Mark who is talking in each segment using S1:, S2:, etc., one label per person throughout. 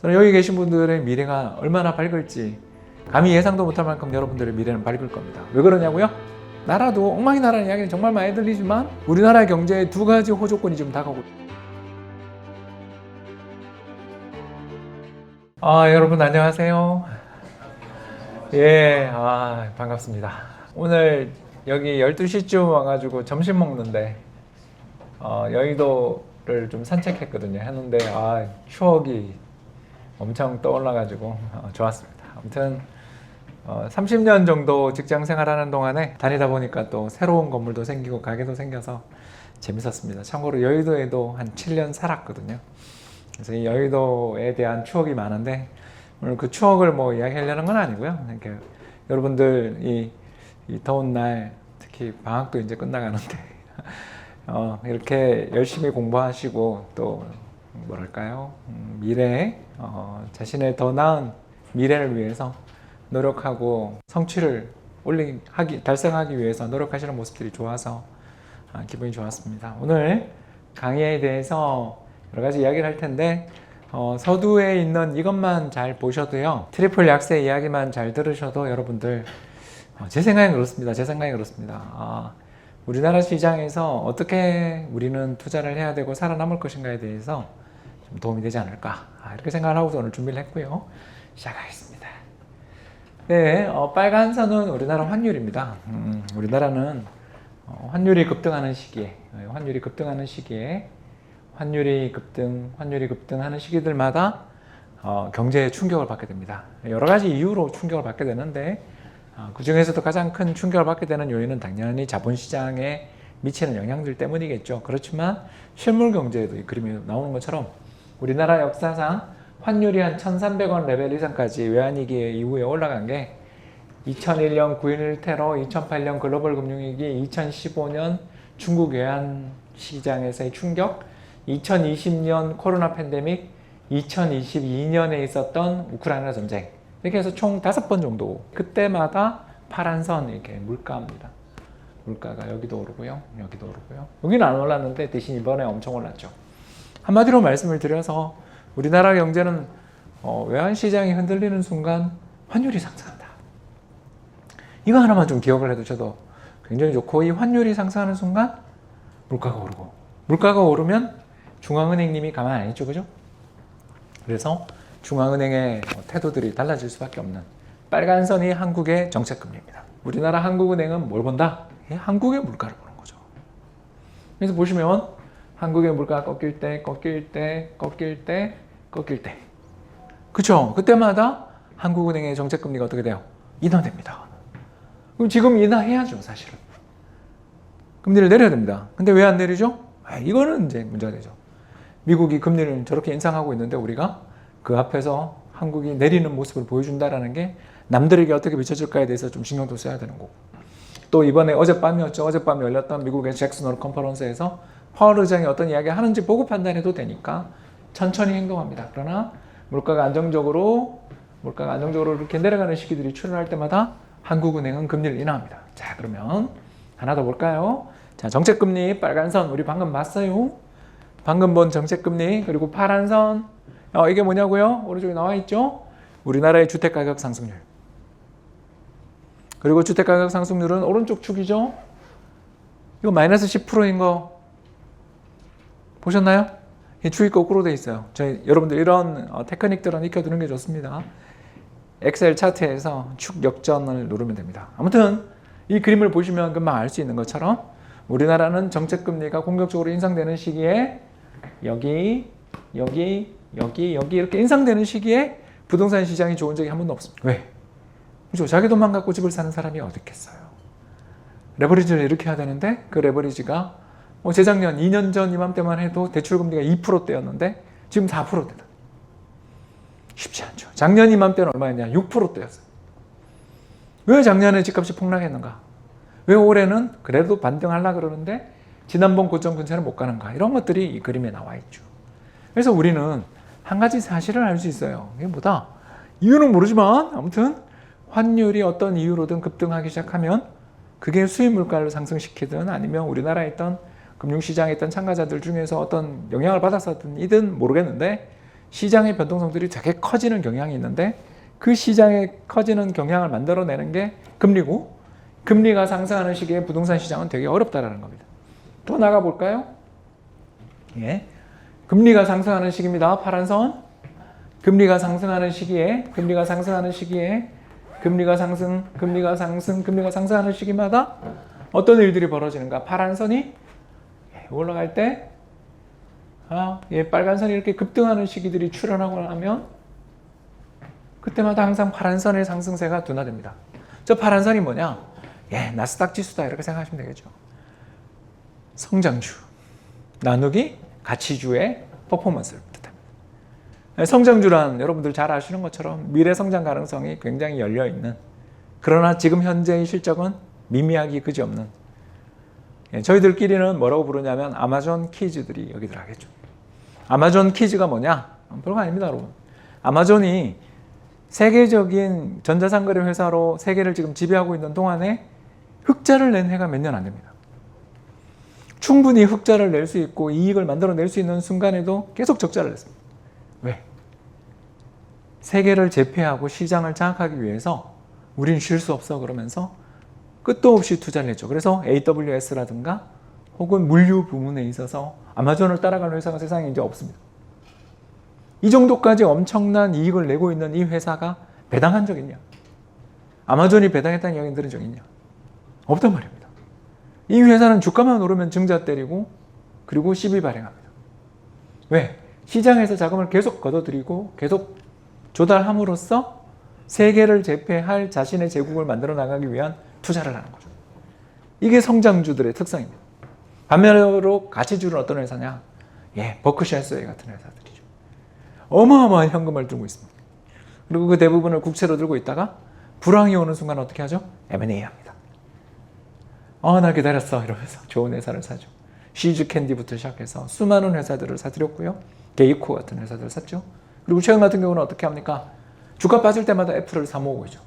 S1: 저는 여기 계신 분들의 미래가 얼마나 밝을지 감히 예상도 못할 만큼 여러분들의 미래는 밝을 겁니다. 왜 그러냐고요? 나라도 엉망이 나라는 이야기는 정말 많이 들리지만 우리나라 경제에 두 가지 호조건이 지금 다가오고 여러분 안녕하세요. 반갑습니다. 오늘 여기 12시쯤 와가지고 점심 먹는데 여의도를 좀 산책했거든요. 했는데 추억이 엄청 떠올라가지고 좋았습니다. 아무튼 30년 정도 직장 생활하는 동안에 다니다 보니까 또 새로운 건물도 생기고 가게도 생겨서 재밌었습니다. 참고로 여의도에도 한 7년 살았거든요. 그래서 이 여의도에 대한 추억이 많은데 오늘 그 추억을 뭐 이야기하려는 건 아니고요. 이렇게 여러분들 이 더운 날 특히 방학도 이제 끝나가는데 이렇게 열심히 공부하시고 또 뭐랄까요 미래에 자신의 더 나은 미래를 위해서 노력하고 성취를 달성하기 위해서 노력하시는 모습들이 좋아서 기분이 좋았습니다. 오늘 강의에 대해서 여러 가지 이야기를 할 텐데 서두에 있는 이것만 잘 보셔도요, 트리플 약세 이야기만 잘 들으셔도 여러분들 제 생각엔 그렇습니다. 우리나라 시장에서 어떻게 우리는 투자를 해야 되고 살아남을 것인가에 대해서 좀 도움이 되지 않을까 이렇게 생각을 하고서 오늘 준비를 했고요. 시작하겠습니다. 네, 빨간 선은 우리나라 환율입니다. 우리나라는 환율이 급등하는 시기에 환율이 급등하는 시기들마다 경제에 충격을 받게 됩니다. 여러 가지 이유로 충격을 받게 되는데 그 중에서도 가장 큰 충격을 받게 되는 요인은 당연히 자본시장에 미치는 영향들 때문이겠죠. 그렇지만 실물 경제에도 이 그림이 나오는 것처럼 우리나라 역사상 환율이 한 1,300원 레벨 이상까지 외환위기 이후에 올라간 게 2001년 9.11 테러, 2008년 글로벌 금융위기, 2015년 중국 외환시장에서의 충격, 2020년 코로나 팬데믹, 2022년에 있었던 우크라이나 전쟁, 이렇게 해서 총 5번 정도 그때마다 파란 선 이렇게 물가입니다. 물가가 여기도 오르고요, 여기도 오르고요. 여기는 안 올랐는데 대신 이번에 엄청 올랐죠. 한마디로 말씀을 드려서 우리나라 경제는 외환시장이 흔들리는 순간 환율이 상승한다. 이거 하나만 좀 기억을 해두셔도 굉장히 좋고, 이 환율이 상승하는 순간 물가가 오르고, 물가가 오르면 중앙은행님이 가만 안 있죠, 그죠? 그래서 중앙은행의 태도들이 달라질 수밖에 없는 빨간 선이 한국의 정책금리입니다. 우리나라 한국은행은 뭘 본다? 한국의 물가를 보는 거죠. 그래서 보시면 한국의 물가가 꺾일 때 그쵸? 그때마다 한국은행의 정책금리가 어떻게 돼요? 인하됩니다. 그럼 지금 인하해야죠, 사실은. 금리를 내려야 됩니다. 근데 왜 안 내리죠? 이거는 이제 문제가 되죠. 미국이 금리를 저렇게 인상하고 있는데 우리가 그 앞에서 한국이 내리는 모습을 보여준다라는 게 남들에게 어떻게 비춰질까에 대해서 좀 신경도 써야 되는 거고, 또 이번에 어젯밤이었죠. 어젯밤에 열렸던 미국의 잭슨 홀 컨퍼런스에서 파월 의장이 어떤 이야기 하는지 보고 판단해도 되니까 천천히 행동합니다. 그러나 물가가 안정적으로 이렇게 내려가는 시기들이 출현할 때마다 한국은행은 금리를 인하합니다. 자, 그러면 하나 더 볼까요? 자, 정책금리 빨간 선 우리 방금 봤어요. 방금 본 정책금리, 그리고 파란 선 이게 뭐냐고요? 오른쪽에 나와 있죠? 우리나라의 주택가격 상승률. 그리고 주택가격 상승률은 오른쪽 축이죠? 이거 마이너스 10%인 거 보셨나요? 축이 거꾸로 돼 있어요. 여러분들 이런 테크닉들은 익혀두는 게 좋습니다. 엑셀 차트에서 축 역전을 누르면 됩니다. 아무튼 이 그림을 보시면 금방 알 수 있는 것처럼 우리나라는 정책금리가 공격적으로 인상되는 시기에 여기 이렇게 인상되는 시기에 부동산 시장이 좋은 적이 한 번도 없습니다. 왜? 그죠? 자기 돈만 갖고 집을 사는 사람이 어디 있겠어요? 레버리지를 이렇게 해야 되는데 그 레버리지가 재작년 2년 전 이맘때만 해도 대출금리가 2%대였는데 지금 4%대다. 쉽지 않죠. 작년 이맘때는 얼마였냐? 6%대였어요. 왜 작년에 집값이 폭락했는가? 왜 올해는 그래도 반등하려고 그러는데 지난번 고점 근처는 못 가는가? 이런 것들이 이 그림에 나와 있죠. 그래서 우리는 한 가지 사실을 알 수 있어요. 이게 뭐다? 이유는 모르지만 아무튼 환율이 어떤 이유로든 급등하기 시작하면 그게 수입 물가를 상승시키든 아니면 우리나라에 있던 금융시장에 있던 참가자들 중에서 어떤 영향을 받았었든 이든 모르겠는데 시장의 변동성들이 되게 커지는 경향이 있는데 그 시장의 커지는 경향을 만들어내는 게 금리고 금리가 상승하는 시기에 부동산 시장은 되게 어렵다라는 겁니다. 또 나가 볼까요? 예. 금리가 상승하는 시기입니다. 파란 선. 금리가 상승하는 시기에 금리가 상승하는 시기마다 어떤 일들이 벌어지는가? 파란 선이 올라갈 때 빨간 선이 이렇게 급등하는 시기들이 출현하고 나면 그때마다 항상 파란 선의 상승세가 둔화됩니다. 저 파란 선이 뭐냐? 나스닥 지수다 이렇게 생각하시면 되겠죠. 성장주 나누기 가치주의 퍼포먼스를 뜻합니다. 성장주란 여러분들 잘 아시는 것처럼 미래 성장 가능성이 굉장히 열려있는, 그러나 지금 현재의 실적은 미미하기 그지없는, 저희들끼리는 뭐라고 부르냐면 아마존 키즈들이 여기 들어가겠죠. 아마존 키즈가 뭐냐? 별거 아닙니다, 여러분. 아마존이 세계적인 전자상거래 회사로 세계를 지금 지배하고 있는 동안에 흑자를 낸 해가 몇 년 안 됩니다. 충분히 흑자를 낼 수 있고 이익을 만들어낼 수 있는 순간에도 계속 적자를 냈습니다. 왜? 세계를 제패하고 시장을 장악하기 위해서 우린 쉴 수 없어 그러면서 끝도 없이 투자를 했죠. 그래서 AWS라든가 혹은 물류 부문에 있어서 아마존을 따라가는 회사가 세상에 이제 없습니다. 이 정도까지 엄청난 이익을 내고 있는 이 회사가 배당한 적 있냐? 아마존이 배당했다는 이야기 들은 적 있냐? 없단 말입니다. 이 회사는 주가만 오르면 증자 때리고 그리고 시비 발행합니다. 왜? 시장에서 자금을 계속 걷어들이고 계속 조달함으로써 세계를 제패할 자신의 제국을 만들어 나가기 위한 투자를 하는 거죠. 이게 성장주들의 특성입니다. 반면으로 가치주는 어떤 회사냐? 버크셔 해서웨이 같은 회사들이죠. 어마어마한 현금을 들고 있습니다. 그리고 그 대부분을 국채로 들고 있다가 불황이 오는 순간 어떻게 하죠? M&A 합니다. 나 기다렸어 이러면서 좋은 회사를 사죠. 시즈 캔디부터 시작해서 수많은 회사들을 사들였고요. 게이코 같은 회사들을 샀죠. 그리고 최근 같은 경우는 어떻게 합니까? 주가 빠질 때마다 애플을 사 모으고 있죠.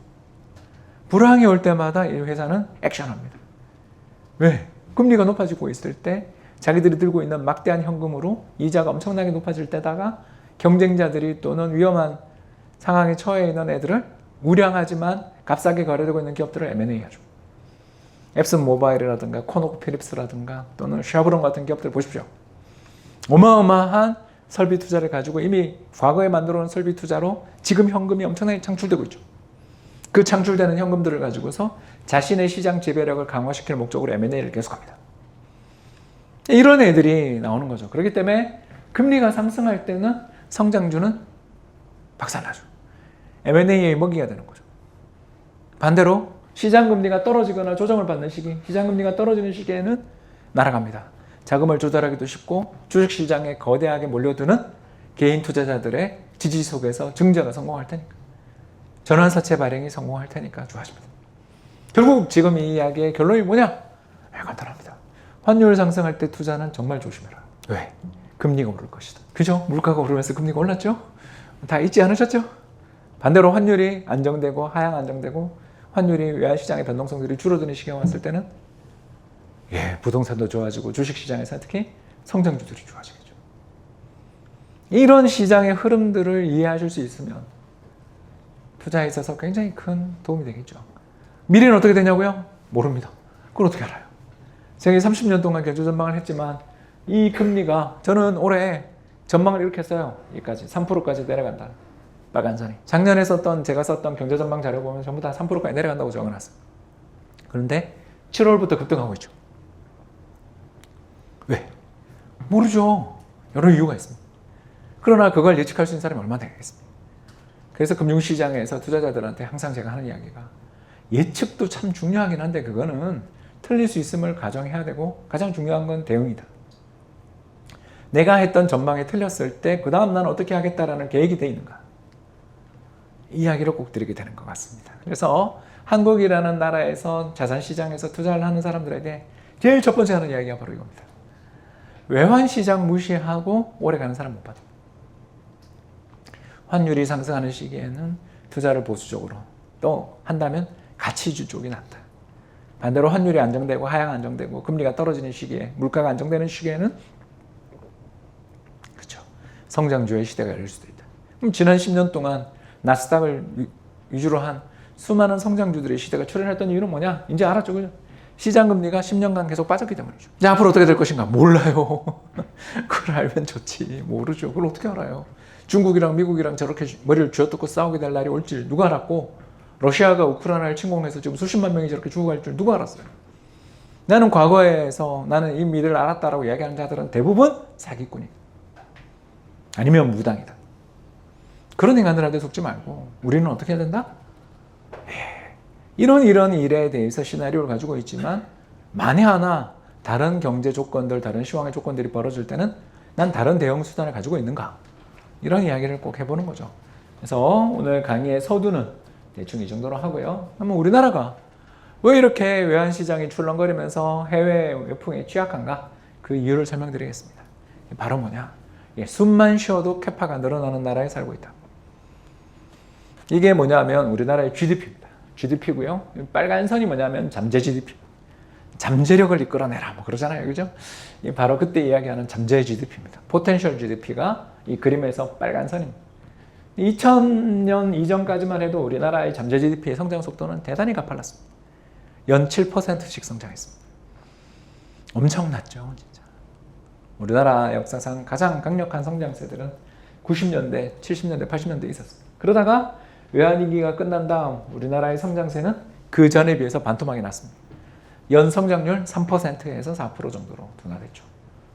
S1: 불황이 올 때마다 이 회사는 액션합니다. 왜? 금리가 높아지고 있을 때 자기들이 들고 있는 막대한 현금으로 이자가 엄청나게 높아질 때다가 경쟁자들이 또는 위험한 상황에 처해 있는 애들을 우량하지만 값싸게 거래되고 있는 기업들을 M&A 하죠. 앱슨 모바일이라든가 코노코 필립스라든가 또는 샤브론 같은 기업들 보십시오. 어마어마한 설비 투자를 가지고 이미 과거에 만들어 놓은 설비 투자로 지금 현금이 엄청나게 창출되고 있죠. 그 창출되는 현금들을 가지고서 자신의 시장 지배력을 강화시킬 목적으로 M&A를 계속합니다. 이런 애들이 나오는 거죠. 그렇기 때문에 금리가 상승할 때는 성장주는 박살나죠. M&A의 먹이가 되는 거죠. 반대로 시장금리가 떨어지거나 조정을 받는 시기, 시장금리가 떨어지는 시기에는 날아갑니다. 자금을 조달하기도 쉽고 주식시장에 거대하게 몰려드는 개인 투자자들의 지지 속에서 증자가 성공할 테니까, 전환사채 발행이 성공할 테니까 좋아집니다. 결국 지금 이 이야기의 결론이 뭐냐? 간단합니다. 환율 상승할 때 투자는 정말 조심해라. 왜? 금리가 오를 것이다. 그죠? 물가가 오르면서 금리가 올랐죠? 다 잊지 않으셨죠? 반대로 환율이 안정되고 하향 안정되고 환율이 외환시장의 변동성들이 줄어드는 시기가 왔을 때는 부동산도 좋아지고 주식시장에서 특히 성장주들이 좋아지겠죠. 이런 시장의 흐름들을 이해하실 수 있으면 투자에 있어서 굉장히 큰 도움이 되겠죠. 미래는 어떻게 되냐고요? 모릅니다. 그걸 어떻게 알아요? 제가 30년 동안 경제 전망을 했지만 이 금리가 저는 올해 전망을 이렇게 했어요. 여기까지 3%까지 내려간다. 빨간선이. 작년에 제가 썼던 경제 전망 자료 보면 전부 다 3%까지 내려간다고 적어놨어요. 그런데 7월부터 급등하고 있죠. 왜? 모르죠. 여러 이유가 있습니다. 그러나 그걸 예측할 수 있는 사람이 얼마나 되겠습니까? 그래서 금융시장에서 투자자들한테 항상 제가 하는 이야기가 예측도 참 중요하긴 한데 그거는 틀릴 수 있음을 가정해야 되고 가장 중요한 건 대응이다. 내가 했던 전망이 틀렸을 때 그 다음 난 어떻게 하겠다라는 계획이 돼 있는가. 이 이야기를 꼭 드리게 되는 것 같습니다. 그래서 한국이라는 나라에서 자산시장에서 투자를 하는 사람들에게 제일 첫 번째 하는 이야기가 바로 이겁니다. 외환시장 무시하고 오래가는 사람 못 받아요. 환율이 상승하는 시기에는 투자를 보수적으로 또 한다면 가치주 쪽이 낫다. 반대로 환율이 안정되고 하향 안정되고 금리가 떨어지는 시기에 물가가 안정되는 시기에는 그렇죠. 성장주의 시대가 열릴 수도 있다. 그럼 지난 10년 동안 나스닥을 위주로 한 수많은 성장주들의 시대가 출현했던 이유는 뭐냐? 이제 알았죠, 그죠? 시장 금리가 10년간 계속 빠졌기 때문이죠. 이제 앞으로 어떻게 될 것인가? 몰라요. 그걸 알면 좋지. 모르죠. 그걸 어떻게 알아요? 중국이랑 미국이랑 저렇게 머리를 쥐어뜯고 싸우게 될 날이 올 줄 누가 알았고, 러시아가 우크라이나를 침공해서 지금 수십만 명이 저렇게 죽어갈 줄 누가 알았어요? 나는 과거에서 나는 이 미래를 알았다라고 이야기하는 자들은 대부분 사기꾼이다. 아니면 무당이다. 그런 인간들한테 속지 말고 우리는 어떻게 해야 된다? 이런 일에 대해서 시나리오를 가지고 있지만 만에 하나 다른 경제 조건들, 다른 시황의 조건들이 벌어질 때는 난 다른 대응 수단을 가지고 있는가? 이런 이야기를 꼭 해보는 거죠. 그래서 오늘 강의의 서두는 대충 이 정도로 하고요. 한번 우리나라가 왜 이렇게 외환시장이 출렁거리면서 해외 외풍에 취약한가? 그 이유를 설명드리겠습니다. 바로 뭐냐? 숨만 쉬어도 캐파가 늘어나는 나라에 살고 있다. 이게 뭐냐면 우리나라의 GDP입니다. GDP고요. 빨간 선이 뭐냐면 잠재 GDP. 잠재력을 이끌어내라 뭐 그러잖아요. 그죠? 바로 그때 이야기하는 잠재 GDP입니다. 포텐셜 GDP가 이 그림에서 빨간 선입니다. 2000년 이전까지만 해도 우리나라의 잠재 GDP의 성장 속도는 대단히 가팔랐습니다. 연 7%씩 성장했습니다. 엄청났죠, 진짜. 우리나라 역사상 가장 강력한 성장세들은 90년대, 70년대, 80년대에 있었습니다. 그러다가 외환위기가 끝난 다음 우리나라의 성장세는 그 전에 비해서 반토막이 났습니다. 연 성장률 3%에서 4% 정도로 둔화됐죠.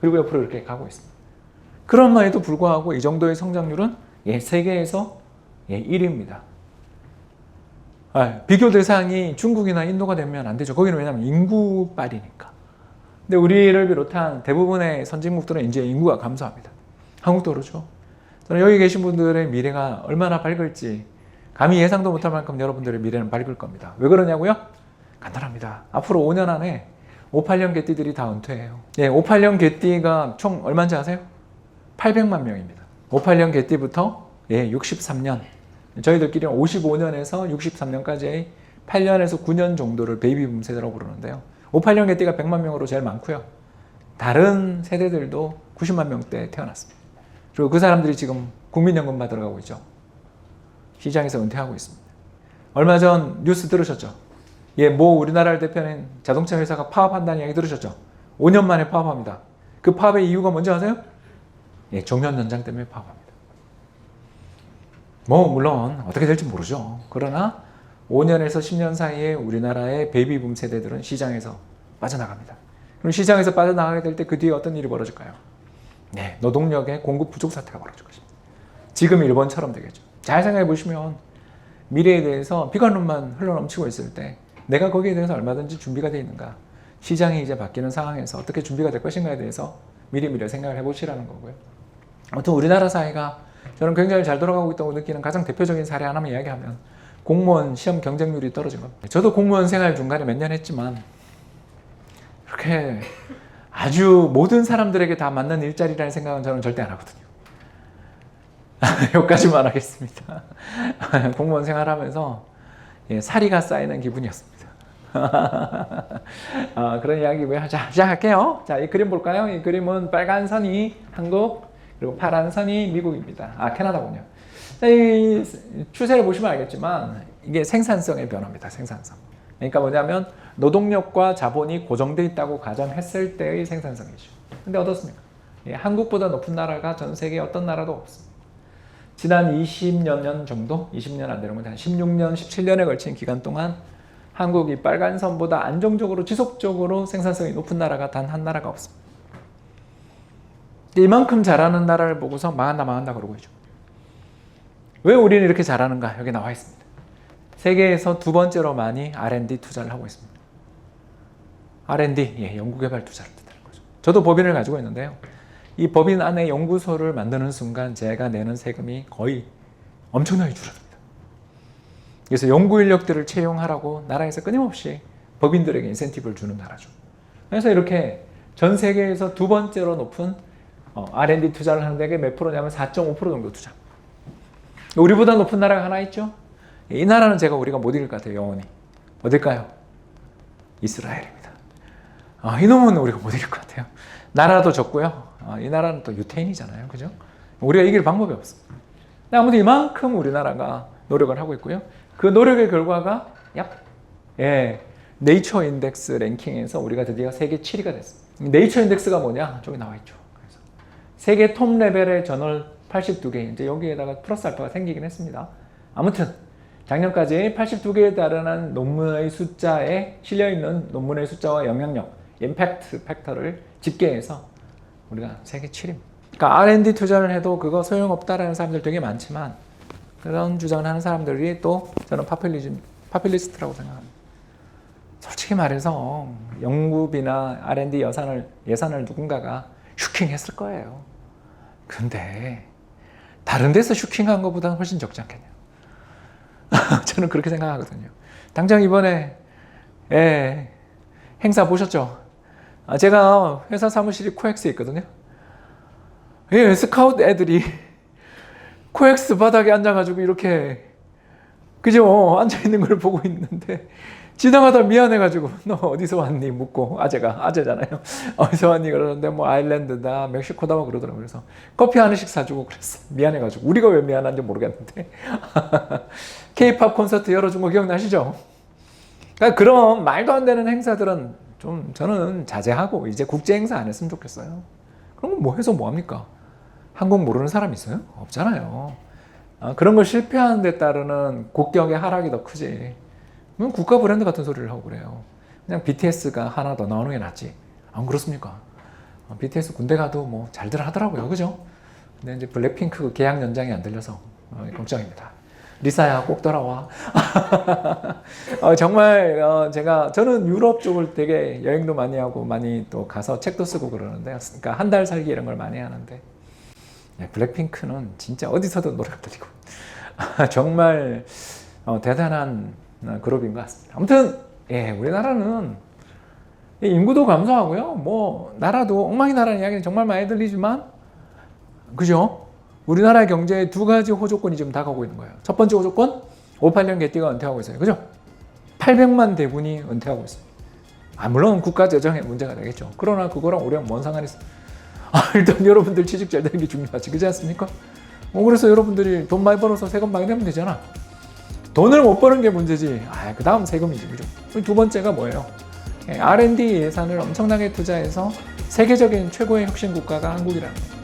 S1: 그리고 옆으로 이렇게 가고 있습니다. 그럼에도 불구하고 이 정도의 성장률은 세계에서 1위입니다. 비교 대상이 중국이나 인도가 되면 안 되죠. 거기는 왜냐하면 인구빨이니까. 근데 우리를 비롯한 대부분의 선진국들은 이제 인구가 감소합니다. 한국도 그렇죠. 저는 여기 계신 분들의 미래가 얼마나 밝을지 감히 예상도 못할 만큼 여러분들의 미래는 밝을 겁니다. 왜 그러냐고요? 간단합니다. 앞으로 5년 안에 58년 개띠들이 다 은퇴해요. 58년 개띠가 총 얼마인지 아세요? 800만 명입니다. 58년 개띠부터 63년, 저희들끼리는 55년에서 63년까지의 8년에서 9년 정도를 베이비붐 세대라고 부르는데요. 58년 개띠가 100만 명으로 제일 많고요. 다른 세대들도 90만 명대 태어났습니다. 그리고 그 사람들이 지금 국민연금 받으러 가고 있죠. 시장에서 은퇴하고 있습니다. 얼마 전 뉴스 들으셨죠? 뭐 우리나라를 대표하는 자동차 회사가 파업한다는 이야기 들으셨죠? 5년 만에 파업합니다. 그 파업의 이유가 뭔지 아세요? 정년 연장 때문에 파업합니다. 물론 어떻게 될지 모르죠. 그러나 5년에서 10년 사이에 우리나라의 베이비붐 세대들은 시장에서 빠져나갑니다. 그럼 시장에서 빠져나가게 될 때 그 뒤에 어떤 일이 벌어질까요? 노동력의 공급 부족 사태가 벌어질 것입니다. 지금 일본처럼 되겠죠. 잘 생각해 보시면 미래에 대해서 비관론만 흘러넘치고 있을 때 내가 거기에 대해서 얼마든지 준비가 되어 있는가? 시장이 이제 바뀌는 상황에서 어떻게 준비가 될 것인가에 대해서 미리미리 생각을 해보시라는 거고요. 아무튼 우리나라 사회가 저는 굉장히 잘 돌아가고 있다고 느끼는 가장 대표적인 사례 하나만 이야기하면 공무원 시험 경쟁률이 떨어진 겁니다. 저도 공무원 생활 중간에 몇 년 했지만 그렇게 아주 모든 사람들에게 다 맞는 일자리라는 생각은 저는 절대 안 하거든요. 여기까지만 하겠습니다. 공무원 생활하면서 사리가 쌓이는 기분이었습니다. 그런 이야기고요. 자, 시작할게요. 자, 이 그림 볼까요? 이 그림은 빨간 선이 한국, 그리고 파란 선이 미국입니다. 캐나다군요. 자, 이 추세를 보시면 알겠지만 이게 생산성의 변화입니다. 생산성. 그러니까 뭐냐면 노동력과 자본이 고정되어 있다고 가정했을 때의 생산성이죠. 근데 어떻습니까? 한국보다 높은 나라가 전 세계 어떤 나라도 없습니다. 지난 20년 정도, 20년 안 되는 건데 한 16년, 17년에 걸친 기간 동안 한국이 빨간 선보다 안정적으로 지속적으로 생산성이 높은 나라가 단 한 나라가 없습니다. 이만큼 잘하는 나라를 보고서 망한다 그러고 있죠. 왜 우리는 이렇게 잘하는가? 여기 나와 있습니다. 세계에서 두 번째로 많이 R&D 투자를 하고 있습니다. R&D, 연구개발 투자를 뜻하는 거죠. 저도 법인을 가지고 있는데요. 이 법인 안에 연구소를 만드는 순간 제가 내는 세금이 거의 엄청나게 줄어듭니다. 그래서 연구 인력들을 채용하라고 나라에서 끊임없이 법인들에게 인센티브를 주는 나라죠. 그래서 이렇게 전 세계에서 두 번째로 높은 R&D 투자를 하는 데게 몇 프로냐면 4.5% 정도 투자. 우리보다 높은 나라가 하나 있죠. 이 나라는 우리가 못 이길 것 같아요. 영원히. 어딜까요? 이스라엘입니다. 이놈은 우리가 못 이길 것 같아요. 나라도 적고요. 이 나라는 또 유태인이잖아요. 그죠? 우리가 이길 방법이 없어. 아무튼 이만큼 우리나라가 노력을 하고 있고요. 그 노력의 결과가 네이처 인덱스 랭킹에서 우리가 드디어 세계 7위가 됐어요. 네이처 인덱스가 뭐냐? 저기 나와 있죠. 그래서 세계 톱 레벨의 저널 82개, 이제 여기에다가 플러스 알파가 생기긴 했습니다. 아무튼 작년까지 82개에 달하는 논문의 숫자에 실려있는 논문의 숫자와 영향력, 임팩트 팩터를 집계해서 우리가 세계 7위입니다. 그러니까 R&D 투자를 해도 그거 소용없다라는 사람들 되게 많지만 그런 주장을 하는 사람들이 또 저는 파퓰리스트라고 생각합니다. 솔직히 말해서 연구비나 R&D 예산을 누군가가 슈킹했을 거예요. 근데 다른 데서 슈킹한 것보다는 훨씬 적지 않겠냐. 저는 그렇게 생각하거든요. 당장 이번에 행사 보셨죠? 제가 회사 사무실이 코엑스에 있거든요. 스카우트 애들이 코엑스 바닥에 앉아가지고 이렇게 그죠? 앉아있는 걸 보고 있는데 지나가다 미안해가지고 너 어디서 왔니? 묻고 아재잖아요. 어디서 왔니? 그러는데 뭐 아일랜드다 멕시코다 뭐 그러더라고요. 그래서 커피 하나씩 사주고 그랬어. 미안해가지고. 우리가 왜 미안한지 모르겠는데 K-팝 콘서트 열어준 거 기억나시죠? 그러니까 그런 말도 안 되는 행사들은 좀 저는 자제하고 이제 국제 행사 안 했으면 좋겠어요. 그런 거 뭐 해서 뭐합니까? 한국 모르는 사람 있어요? 없잖아요. 그런 걸 실패하는 데 따르는 국격의 하락이 더 크지. 국가 브랜드 같은 소리를 하고 그래요. 그냥 BTS가 하나 더 나오는 게 낫지. 안 그렇습니까? BTS 군대 가도 뭐 잘들 하더라고요. 그죠? 근데 이제 블랙핑크 계약 연장이 안 들려서 걱정입니다. 리사야 꼭 돌아와. 정말 저는 유럽 쪽을 되게 여행도 많이 하고 많이 또 가서 책도 쓰고 그러는데, 그러니까 한 달 살기 이런 걸 많이 하는데 블랙핑크는 진짜 어디서도 노래가 들리고 정말 대단한 그룹인 것 같습니다. 아무튼 우리나라는 인구도 감소하고요. 뭐 나라도 엉망이 나라는 이야기는 정말 많이 들리지만 그죠? 우리나라의 경제에 두 가지 호조건이 지금 다가오고 있는 거예요. 첫 번째 호조건 5.18년 개띠가 은퇴하고 있어요. 그죠? 800만 대군이 은퇴하고 있어요. 물론 국가 재정에 문제가 되겠죠. 그러나 그거랑 우리랑 뭔 상관이 있어? 일단 여러분들 취직 잘 되는 게 중요하지. 그렇지 않습니까? 그래서 여러분들이 돈 많이 벌어서 세금 많이 내면 되잖아. 돈을 못 버는 게 문제지. 그 다음 세금이지. 그죠? 두 번째가 뭐예요? R&D 예산을 엄청나게 투자해서 세계적인 최고의 혁신 국가가 한국이라는 거예요.